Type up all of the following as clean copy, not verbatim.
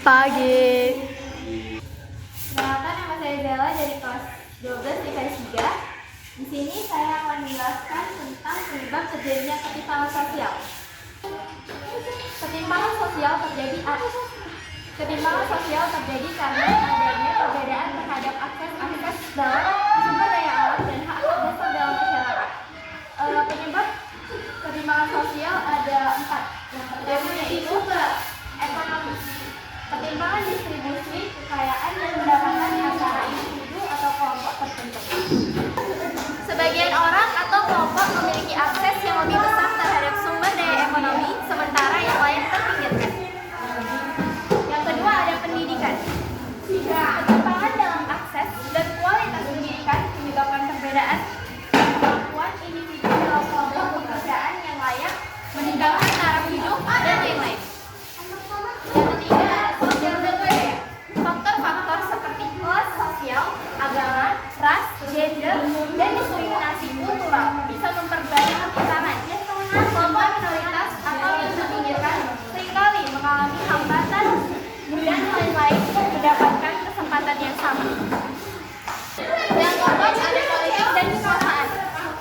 Pagi. Perkenalkan, nama saya Bella dari kelas 12 IPS 3. Di sini saya akan menjelaskan tentang penyebab terjadinya ketimpangan sosial. Ketimpangan sosial terjadi karena adanya perbedaan terhadap akses dalam sumber daya alam dan hak-hak dasar dalam masyarakat. Penyebab ketimpangan sosial ada 4. Yang pertama yaitu ekonomi. Ketimpangan distribusi kekayaan dan pendapatan antara individu atau kelompok tertentu. Sebagian orang atau kelompok memiliki akses yang lebih besar terhadap sumber daya ekonomi, sementara yang lain terpinggirkan. Yang kedua ada pendidikan. Ketimpangan dalam akses dan kualitas pendidikan menyebabkan perbedaan kemampuan individu dalam kelompok pekerjaan yang layak, meninggalkan taraf hidup, dan lain-lain. Yang ketiga ada sosial dan budaya. Faktor-faktor seperti kelas sosial, agama, ras, gender, dan diskriminasi kultural bisa memperbanyak ketimpangan. Kelompok minoritas atau yang terpinggirkan seringkali mengalami hambatan dan lain-lain mendapatkan kesempatan yang sama. Yang keempat ada politik dan kekuasaan.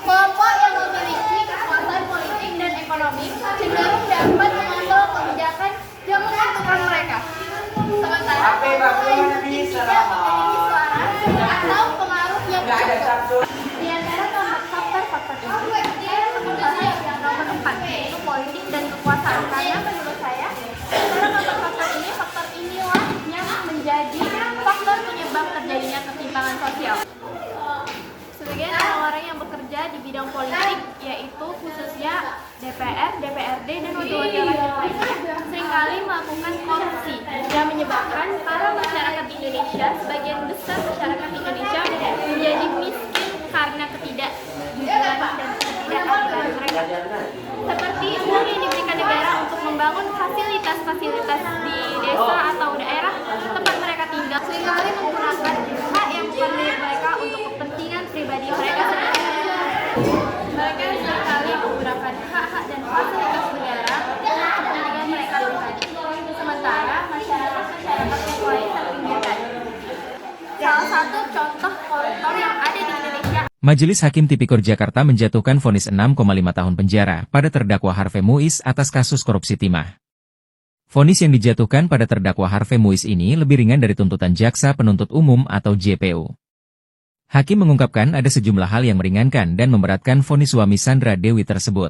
Kelompok yang memiliki kekuasaan politik dan ekonomi cenderung dapat mengambil kebijakan yang menguntungkan mereka. Sementara kelompok lain tidak memiliki suara atau pengaruh yang cukup. Di antara keempat faktor-faktor ini, saya akan membahas yang nomor 4, yaitu politik dan kekuasaan. Karena menurut saya, antara keempat faktor inilah yang menjadi faktor penyebab terjadinya ketimpangan sosial. Sebagian orang-orang yang bekerja di bidang politik, yaitu khususnya DPR, DPRD, dan wakil-wakil rakyat lainnya, seringkali melakukan korupsi yang menyebabkan para masyarakat Indonesia, sebagian besar masyarakat Indonesia menjadi miskin karena ketidakjujuran dan ketidakadilan mereka. Seperti uang yang diberikan negara untuk membangun fasilitas-fasilitas di desa atau daerah tempat mereka tinggal, seringkali menggunakan hak yang bukan milik mereka untuk kepentingan pribadi mereka sendiri. Mereka seringkali menggunakan hak-hak dan fasilitas negara untuk kepentingan mereka pribadi, sementara masyarakat yang lain terpinggirkan. Salah satu contoh koruptor yang ada di Indonesia. Majelis Hakim Tipikor Jakarta menjatuhkan vonis 6,5 tahun penjara pada terdakwa Harvey Muiz atas kasus korupsi timah. Vonis yang dijatuhkan pada terdakwa Harvey Muiz ini lebih ringan dari tuntutan Jaksa Penuntut Umum atau JPU. Hakim mengungkapkan ada sejumlah hal yang meringankan dan memberatkan vonis suami Sandra Dewi tersebut.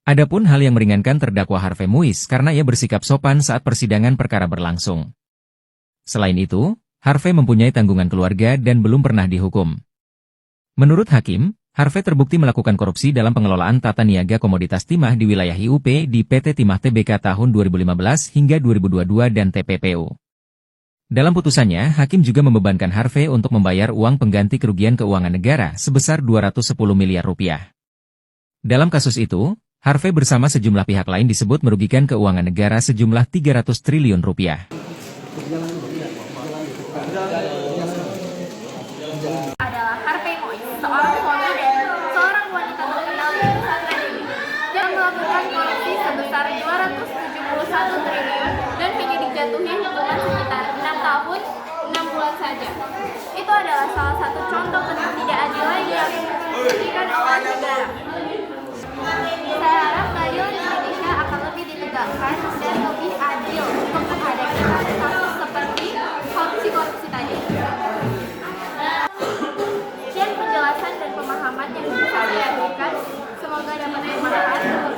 Adapun hal yang meringankan terdakwa Harvey Muiz karena ia bersikap sopan saat persidangan perkara berlangsung. Selain itu, Harvey mempunyai tanggungan keluarga dan belum pernah dihukum. Menurut Hakim, Harvey terbukti melakukan korupsi dalam pengelolaan tata niaga komoditas timah di wilayah IUP di PT Timah Tbk tahun 2015 hingga 2022 dan TPPU. Dalam putusannya, Hakim juga membebankan Harvey untuk membayar uang pengganti kerugian keuangan negara sebesar 210 miliar rupiah. Dalam kasus itu, Harvey bersama sejumlah pihak lain disebut merugikan keuangan negara sejumlah 300 triliun rupiah. Adalah Harvey Muiz, seorang suami dan seorang wanita terkenal yang Sandra Dewi, yang melakukan korupsi sebesar 271 triliun dan hanya dijatuhi hukuman sekitar 6 tahun 6 bulan saja. Itu adalah salah satu contoh ketidakadilan yang diberikan oleh negara. Saya harap keadilan di Indonesia akan lebih ditegakkan dan lebih adil untuk menghadapi kasus-kasus seperti korupsi tadi. Penjelasan dan pemahaman yang bisa diberikan semoga dapat bermanfaat.